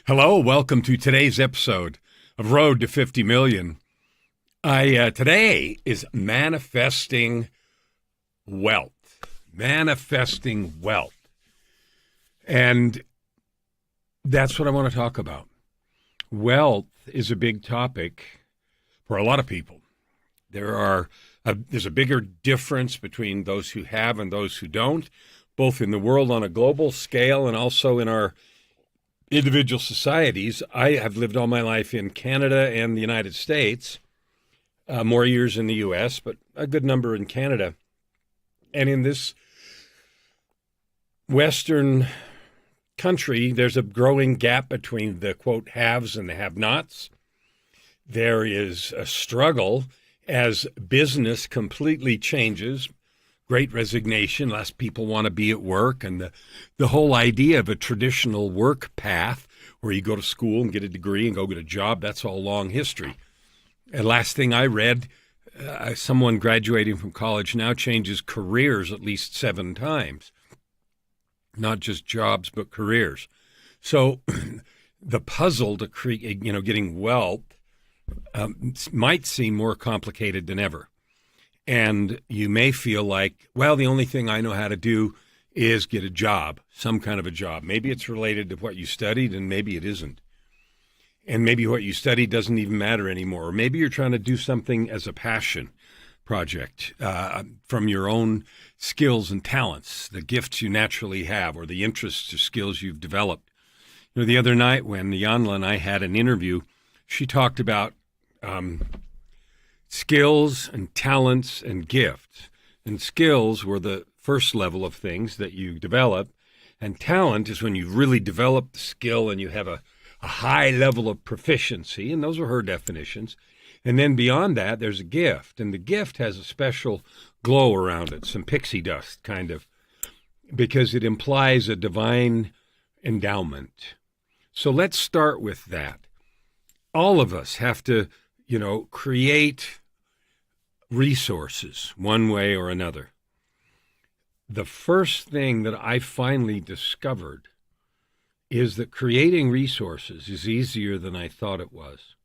Hello, welcome to today's episode of Road to 50 Million. Today is manifesting wealth. Manifesting wealth. And that's what I want to talk about. Wealth is a big topic for a lot of people. There's a bigger difference between those who have and those who don't, both in the world on a global scale and also in our individual societies. I have lived all my life in Canada and the United States, more years in the U.S., but a good number in Canada. And in this Western country, there's a growing gap between the, quote, haves and the have-nots. There is a struggle as business completely changes. Great resignation, less people want to be at work, and the whole idea of a traditional work path where you go to school and get a degree and go get a job, that's all long history. And last thing I read, someone graduating from college now changes careers at least 7 times. Not just jobs, but careers. So the puzzle to create, getting wealth might seem more complicated than ever. And you may feel like, well, the only thing I know how to do is get a job, some kind of a job. Maybe it's related to what you studied, and maybe it isn't. And maybe what you studied doesn't even matter anymore. Or maybe you're trying to do something as a passion project from your own skills and talents, the gifts you naturally have, or the interests or skills you've developed. The other night when Yanla and I had an interview, she talked about skills and talents and gifts. And skills were the first level of things that you develop. And talent is when you really develop the skill and you have a high level of proficiency. And those are her definitions. And then beyond that, there's a gift. And the gift has a special glow around it, some pixie dust kind of, because it implies a divine endowment. So let's start with that. All of us have to create resources one way or another. The first thing that I finally discovered is that creating resources is easier than I thought it was.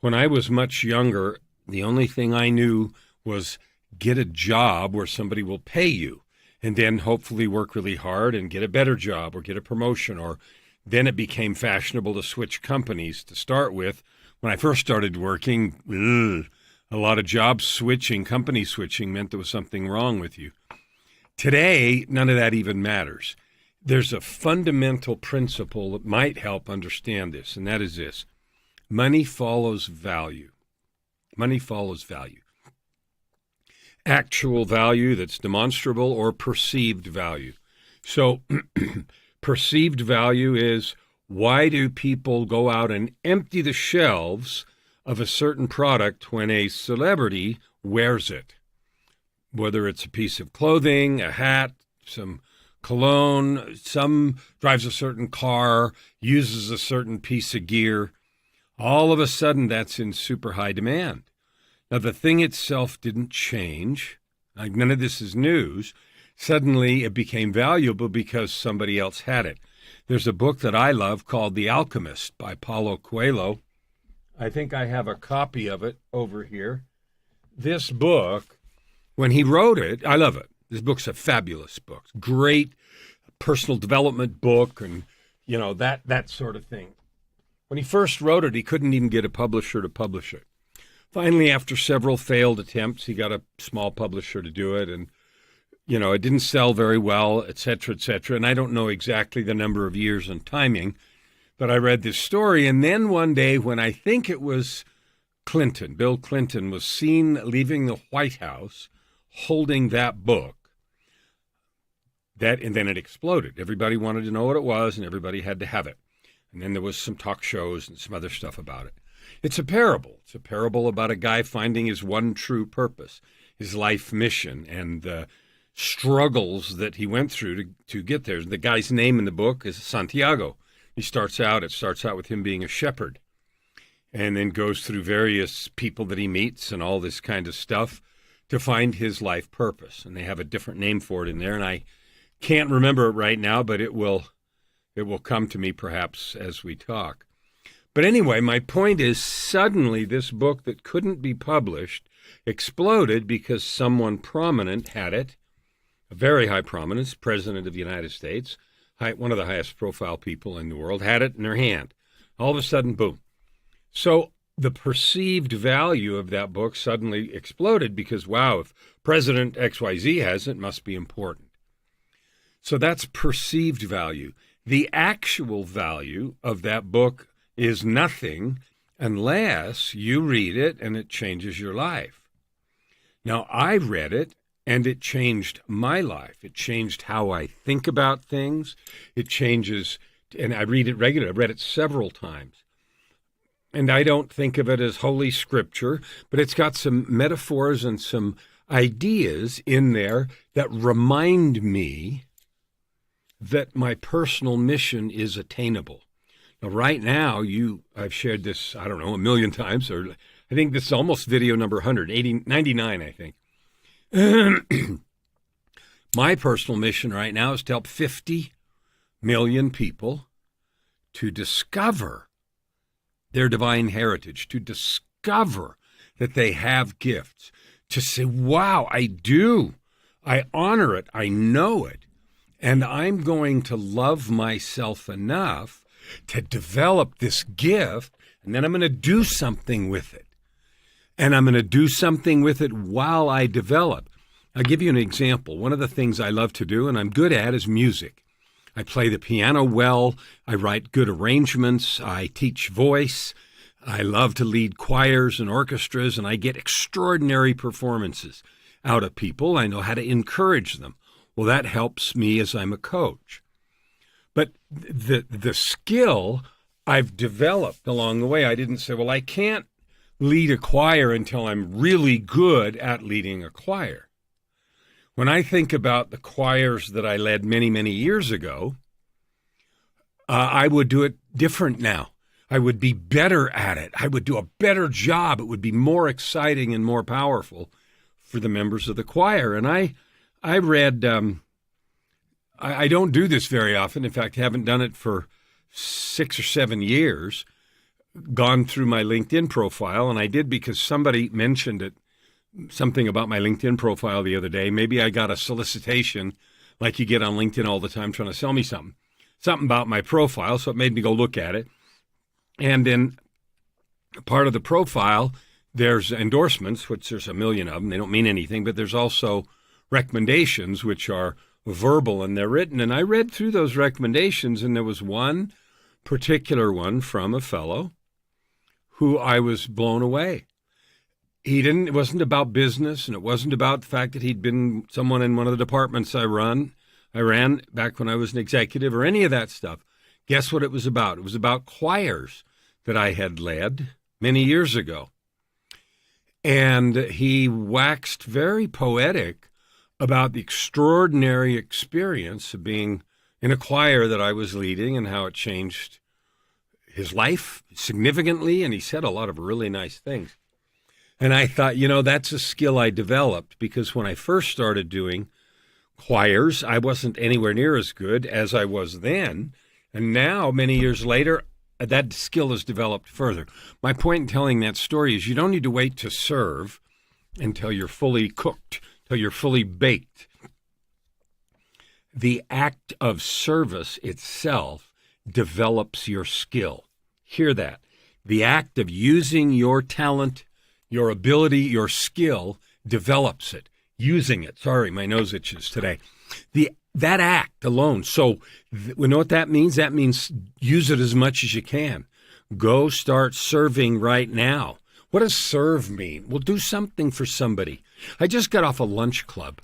When I was much younger, the only thing I knew was get a job where somebody will pay you, and then hopefully work really hard and get a better job or get a promotion. Or then it became fashionable to switch companies to start with. When I first started working, a lot of job switching, company switching meant there was something wrong with you. Today, none of that even matters. There's a fundamental principle that might help understand this, and that is this. Money follows value. Money follows value. Actual value that's demonstrable or perceived value. So perceived value is, why do people go out and empty the shelves of a certain product when a celebrity wears it? Whether it's a piece of clothing, a hat, some cologne, some drives a certain car, uses a certain piece of gear, all of a sudden that's in super high demand. Now, the thing itself didn't change. Like, none of this is news. Suddenly it became valuable because somebody else had it. There's a book that I love called The Alchemist by Paulo Coelho. I think I have a copy of it over here. This book, when he wrote it, I love it. This book's a fabulous book. Great personal development book and, that sort of thing. When he first wrote it, he couldn't even get a publisher to publish it. Finally, after several failed attempts, he got a small publisher to do it, and it didn't sell very well, et cetera, et cetera. And I don't know exactly the number of years and timing, but I read this story. And then one day when I think it was Bill Clinton was seen leaving the White House holding that book, and then it exploded. Everybody wanted to know what it was, and everybody had to have it. And then there was some talk shows and some other stuff about it. It's a parable. It's a parable about a guy finding his one true purpose, his life mission, and the struggles that he went through to get there. The guy's name in the book is Santiago. It starts out with him being a shepherd, and then goes through various people that he meets and all this kind of stuff to find his life purpose. And they have a different name for it in there, and I can't remember it right now, but it will It will come to me perhaps as we talk. But anyway, my point is suddenly this book that couldn't be published exploded because someone prominent had it, a very high prominence, President of the United States, one of the highest profile people in the world, had it in their hand. All of a sudden, boom. So the perceived value of that book suddenly exploded because, wow, if President XYZ has it, it must be important. So that's perceived value. The actual value of that book is nothing unless you read it and it changes your life. Now, I read it and it changed my life. It changed how I think about things. It changes, and I read it regularly. I've read it several times. And I don't think of it as Holy Scripture, but it's got some metaphors and some ideas in there that remind me that my personal mission is attainable. Now, right now, I've shared this, I don't know, 1,000,000 times, or I think this is almost video number 99, I think. My personal mission right now is to help 50 million people to discover their divine heritage, to discover that they have gifts, to say, wow, I do. I honor it. I know it. And I'm going to love myself enough to develop this gift, and then I'm going to do something with it. And I'm going to do something with it while I develop. I'll give you an example. One of the things I love to do, and I'm good at, is music. I play the piano well. I write good arrangements. I teach voice. I love to lead choirs and orchestras, and I get extraordinary performances out of people. I know how to encourage them. Well, that helps me as I'm a coach. But the skill I've developed along the way, I didn't say, well, I can't lead a choir until I'm really good at leading a choir. When I think about the choirs that I led many, many years ago, I would do it different now. I would be better at it. I would do a better job. It would be more exciting and more powerful for the members of the choir. And I read, I don't do this very often. In fact, I haven't done it for 6 or 7 years, gone through my LinkedIn profile, and I did because somebody mentioned it, something about my LinkedIn profile the other day. Maybe I got a solicitation like you get on LinkedIn all the time trying to sell me something about my profile, so it made me go look at it. And in part of the profile, there's endorsements, which there's 1,000,000 of them. They don't mean anything, but there's also recommendations, which are verbal and they're written. And I read through those recommendations, and there was one particular one from a fellow who I was blown away. It wasn't about business, and it wasn't about the fact that he'd been someone in one of the departments I ran back when I was an executive, or any of that stuff. Guess what it was about? It was about choirs that I had led many years ago. And he waxed very poetic about the extraordinary experience of being in a choir that I was leading and how it changed his life significantly. And he said a lot of really nice things. And I thought, that's a skill I developed, because when I first started doing choirs, I wasn't anywhere near as good as I was then. And now, many years later, that skill has developed further. My point in telling that story is you don't need to wait to serve until you're fully cooked, until you're fully baked. The act of service itself develops your skill. Hear that. The act of using your talent, your ability, your skill develops it. Using it. Sorry, my nose itches today. That act alone. So we know what that means? That means use it as much as you can. Go start serving right now. What does serve mean? Well, do something for somebody. I just got off a lunch club.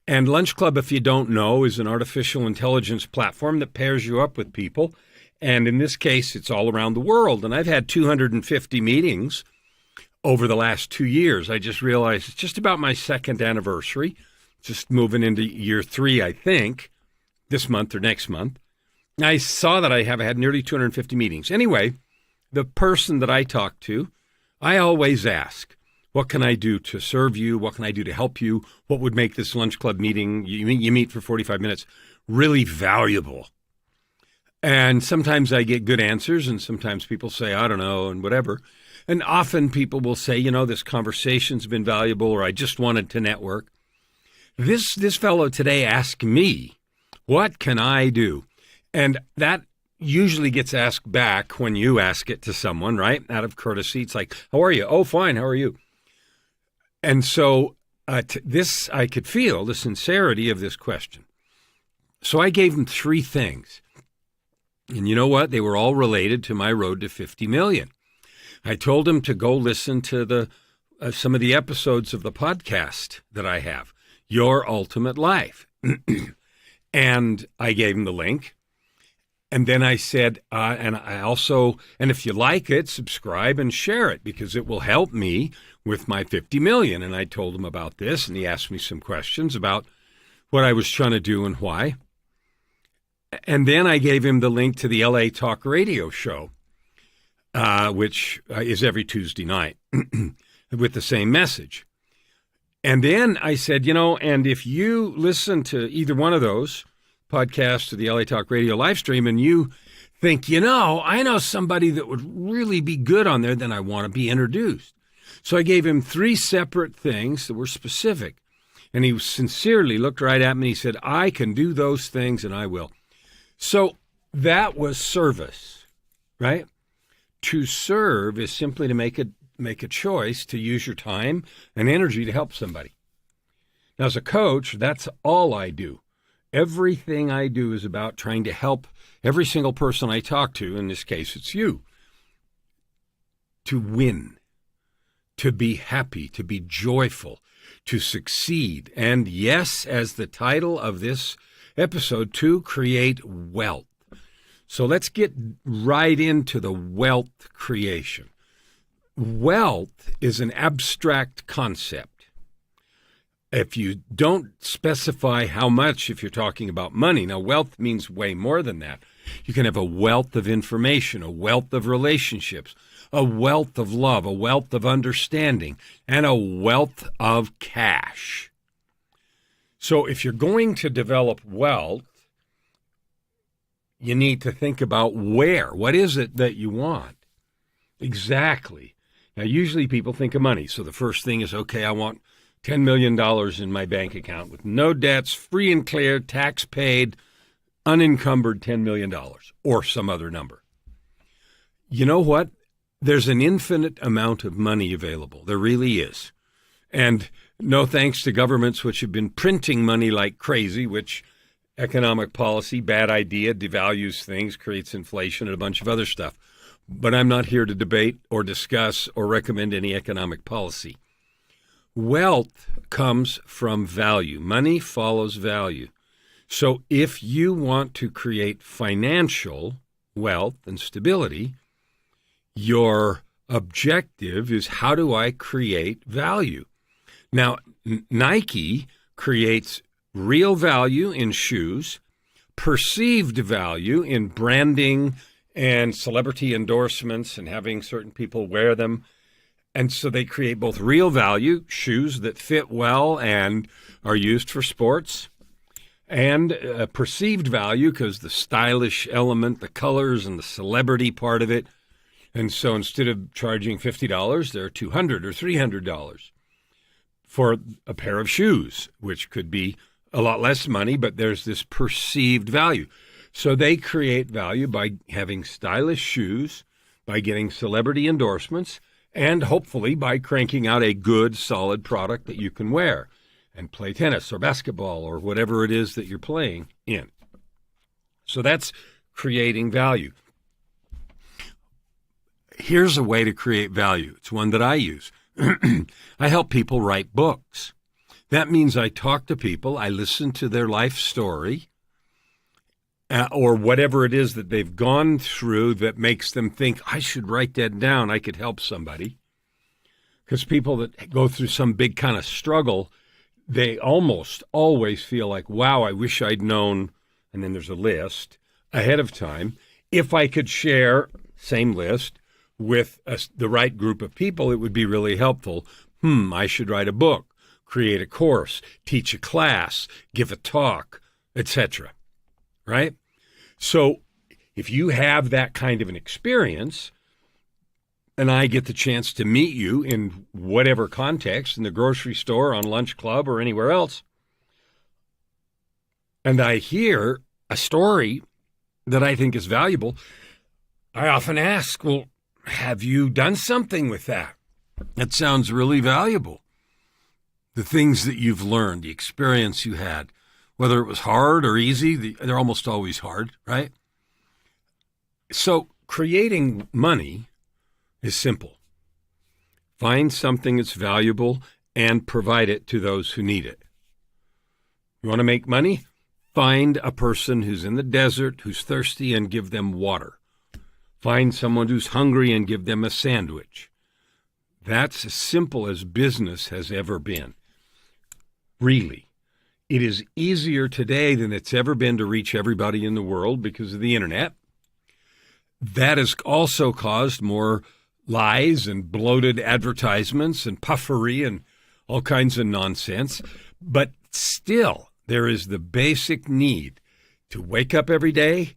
And Lunch Club, if you don't know, is an artificial intelligence platform that pairs you up with people. And in this case, it's all around the world. And I've had 250 meetings over the last 2 years. I just realized it's just about my second anniversary, just moving into year 3, I think, this month or next month. I saw that I have had nearly 250 meetings. Anyway, the person that I talk to, I always ask, what can I do to serve you? What can I do to help you? What would make this lunch club meeting, you meet for 45 minutes, really valuable? And sometimes I get good answers, and sometimes people say, I don't know, and whatever. And often people will say, this conversation's been valuable, or I just wanted to network. This fellow today asked me, what can I do? And that usually gets asked back when you ask it to someone, right? Out of courtesy. It's like, how are you? Oh, fine. How are you? And so I could feel the sincerity of this question. So I gave him 3 things. And you know what? They were all related to my road to 50 million. I told him to go listen to some of the episodes of the podcast that I have, Your Ultimate Life. And I gave him the link. And then I said, and if you like it, subscribe and share it because it will help me with my 50 million. And I told him about this, and he asked me some questions about what I was trying to do and why. And then I gave him the link to the LA Talk Radio show, which is every Tuesday night with the same message. And then I said, and if you listen to either one of those podcasts or the LA Talk Radio live stream and you think, I know somebody that would really be good on there, then I want to be introduced. So I gave him 3 separate things that were specific. And he sincerely looked right at me and he said, I can do those things and I will. So that was service, right? To serve is simply to make a choice to use your time and energy to help somebody. Now, as a coach, that's all I do. Everything I do is about trying to help every single person I talk to, in this case it's you, to win, to be happy, to be joyful, to succeed, and yes, as the title of this episode, to create wealth. So let's get right into the wealth creation. Wealth is an abstract concept. If you don't specify how much, if you're talking about money, now wealth means way more than that. You can have a wealth of information, a wealth of relationships, a wealth of love, a wealth of understanding, and a wealth of cash. So if you're going to develop wealth, you need to think about where. What is it that you want? Exactly. Now, usually people think of money. So the first thing is, okay, I want $10 million in my bank account with no debts, free and clear, tax paid, unencumbered $10 million or some other number. You know what? There's an infinite amount of money available. There really is. And no thanks to governments which have been printing money like crazy, which economic policy, bad idea, devalues things, creates inflation and a bunch of other stuff. But I'm not here to debate or discuss or recommend any economic policy. Wealth comes from value. Money follows value. So if you want to create financial wealth and stability, your objective is, how do I create value? Now, Nike creates real value in shoes, perceived value in branding and celebrity endorsements and having certain people wear them. And so they create both real value, shoes that fit well and are used for sports, and perceived value because the stylish element, the colors and the celebrity part of it. And so instead of charging $50, they're $200 or $300 for a pair of shoes, which could be a lot less money, but there's this perceived value. So they create value by having stylish shoes, by getting celebrity endorsements, and hopefully by cranking out a good, solid product that you can wear and play tennis or basketball or whatever it is that you're playing in. So that's creating value. Here's a way to create value. It's one that I use. I help people write books. That means I talk to people, I listen to their life story, or whatever it is that they've gone through that makes them think, I should write that down, I could help somebody. Because people that go through some big kind of struggle, they almost always feel like, wow, I wish I'd known, and then there's a list ahead of time. If I could share, same list, with the right group of people, it would be really helpful. I should write a book, create a course, teach a class, give a talk, etc. Right? So if you have that kind of an experience, and I get the chance to meet you in whatever context, in the grocery store, on lunch club, or anywhere else, and I hear a story that I think is valuable, I often ask, well, have you done something with that? That sounds really valuable. The things that you've learned, the experience you had, whether it was hard or easy, they're almost always hard, right? So creating money is simple. Find something that's valuable and provide it to those who need it. You want to make money? Find a person who's in the desert, who's thirsty, and give them water. Find someone who's hungry and give them a sandwich. That's as simple as business has ever been. Really. It is easier today than it's ever been to reach everybody in the world because of the internet. That has also caused more lies and bloated advertisements and puffery and all kinds of nonsense. But still, there is the basic need to wake up every day,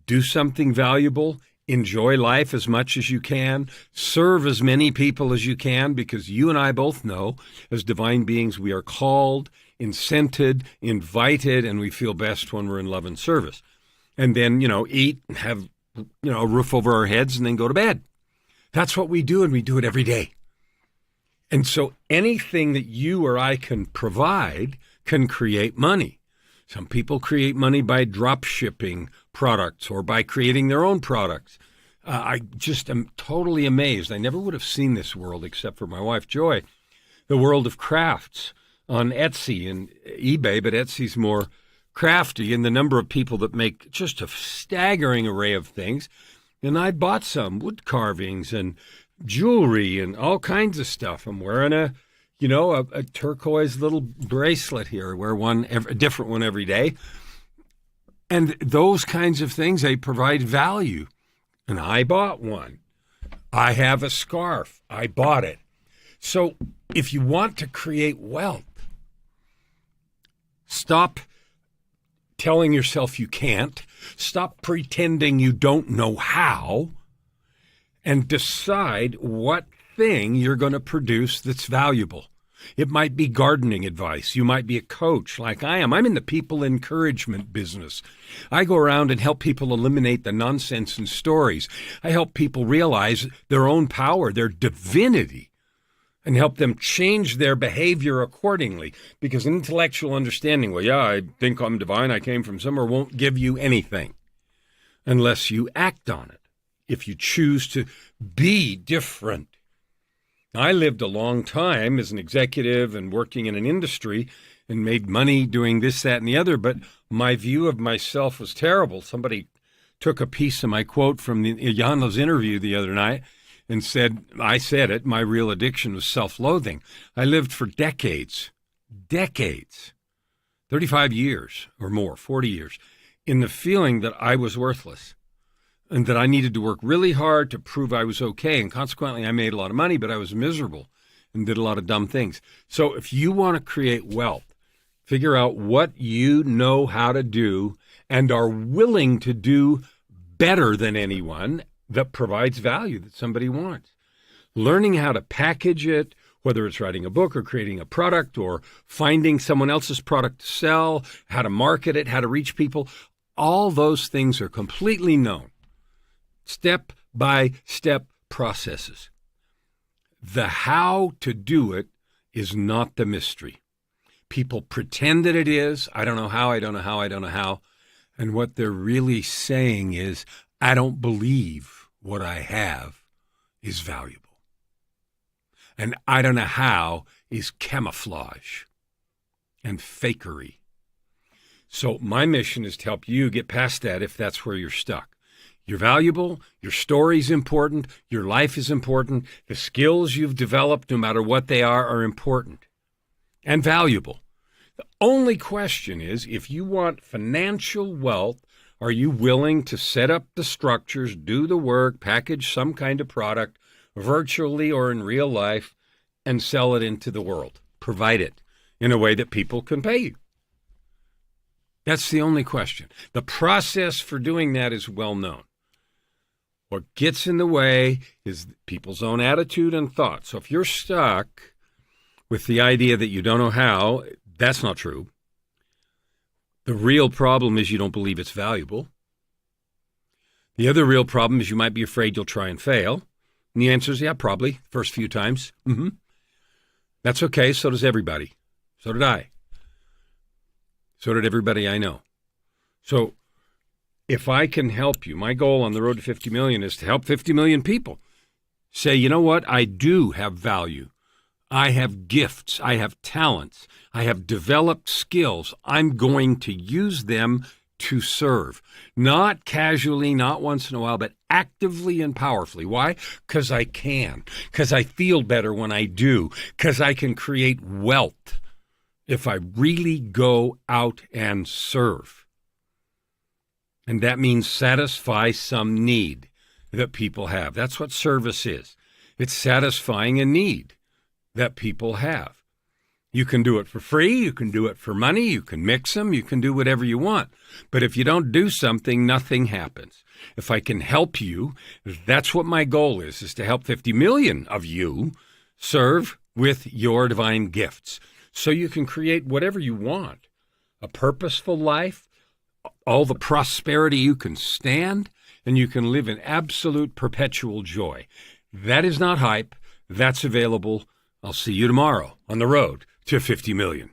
do something valuable, enjoy life as much as you can, serve as many people as you can, because you and I both know as divine beings we are called, incented, invited, and we feel best when we're in love and service. And then, eat, have, a roof over our heads, and then go to bed. That's what we do, and we do it every day. And so anything that you or I can provide can create money. Some people create money by drop shipping products or by creating their own products. I just am totally amazed. I never would have seen this world except for my wife, Joy, the world of crafts on Etsy and eBay, but Etsy's more crafty, and the number of people that make just a staggering array of things. And I bought some wood carvings and jewelry and all kinds of stuff. I'm wearing a turquoise little bracelet here. I wear a different one every day. And those kinds of things, they provide value. And I bought one. I have a scarf. I bought it. So if you want to create wealth, stop telling yourself you can't. Stop pretending you don't know how. And decide what thing you're going to produce that's valuable. It might be gardening advice. You might be a coach like I am. I'm in the people encouragement business. I go around and help people eliminate the nonsense in stories. I help people realize their own power, their divinity, and help them change their behavior accordingly. Because intellectual understanding, I think I'm divine, I came from somewhere, won't give you anything unless you act on it. If you choose to be different. I lived a long time as an executive and working in an industry and made money doing this, that, and the other, but my view of myself was terrible. Somebody took a piece of my quote from Yano's interview the other night and said, I said it, my real addiction was self-loathing. I lived for decades, 35 years or more, 40 years, in the feeling that I was worthless. And that I needed to work really hard to prove I was okay. And consequently, I made a lot of money, but I was miserable and did a lot of dumb things. So if you want to create wealth, figure out what you know how to do and are willing to do better than anyone that provides value that somebody wants. Learning how to package it, whether it's writing a book or creating a product or finding someone else's product to sell, how to market it, how to reach people, all those things are completely known. Step-by-step processes. The how to do it is not the mystery. People pretend that it is. I don't know how. And what they're really saying is, I don't believe what I have is valuable. And I don't know how is camouflage and fakery. So my mission is to help you get past that if that's where you're stuck. You're valuable, your story's important, your life is important, the skills you've developed, no matter what they are important and valuable. The only question is, if you want financial wealth, are you willing to set up the structures, do the work, package some kind of product, virtually or in real life, and sell it into the world? Provide it in a way that people can pay you. That's the only question. The process for doing that is well known. What gets in the way is people's own attitude and thought. So if you're stuck with the idea that you don't know how, that's not true. The real problem is you don't believe it's valuable. The other real problem is you might be afraid you'll try and fail. And the answer is, yeah, probably, first few times. That's okay. So does everybody. So did I. So did everybody I know. So if I can help you, my goal on the road to 50 million is to help 50 million people say, you know what? I do have value. I have gifts. I have talents. I have developed skills. I'm going to use them to serve. Not casually, not once in a while, but actively and powerfully. Why? Because I can. Because I feel better when I do. Because I can create wealth if I really go out and serve. And that means satisfy some need that people have. That's what service is. It's satisfying a need that people have. You can do it for free. You can do it for money. You can mix them. You can do whatever you want. But if you don't do something, nothing happens. If I can help you, that's what my goal is to help 50 million of you serve with your divine gifts. So you can create whatever you want, a purposeful life, all the prosperity you can stand, and you can live in absolute perpetual joy. That is not hype. That's available. I'll see you tomorrow on the road to 50 million.